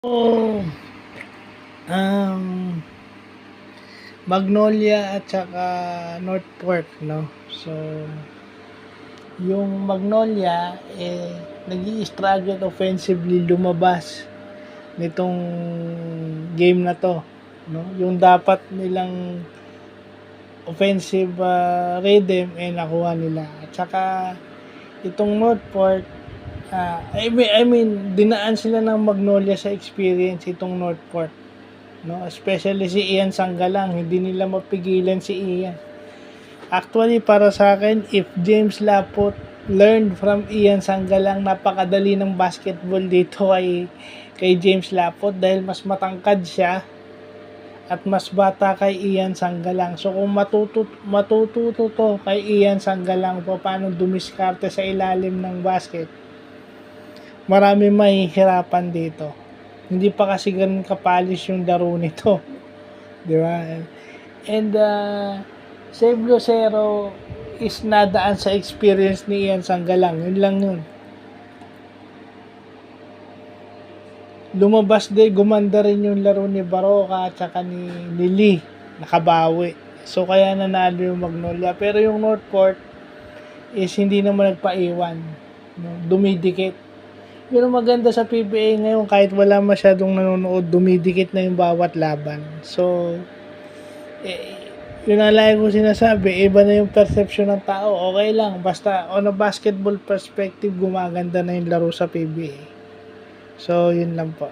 Oh, um, Magnolia at saka Northport, no? So, yung Magnolia, nag-i-struggle offensively lumabas nitong game na to, no? Yung dapat nilang offensive rhythm, nakuha nila. At saka, itong Northport, dinaan sila ng Magnolia sa experience itong Northport. No, especially si Ian Sanggalang, hindi nila mapigilan si Ian. Actually, para sa akin, if James Laput learned from Ian Sanggalang, napakadali ng basketball dito kay James Laput dahil mas matangkad siya at mas bata kay Ian Sanggalang. So kung matututo to kay Ian Sanggalang paano dumiskarte sa ilalim ng basket, marami mahihirapan dito. Hindi pa kasi ganun kapalis yung laro nito. Di ba? And Save Lucero is nadaan sa experience ni Ian Sanggalang. Yun lang yun. Lumabas din, gumanda rin yung laro ni Baroka at saka ni Lee. Nakabawi. So kaya nanalo yung Magnolia. Pero yung Northport is hindi naman nagpaiwan. No? Dumidikit. Yun ang maganda sa PBA ngayon, kahit wala masyadong nanonood, dumidikit na yung bawat laban. So, yun ang lagi ko sinasabi, iba na yung perception ng tao. Okay lang, basta on a basketball perspective, gumaganda na yung laro sa PBA. So, yun lang po.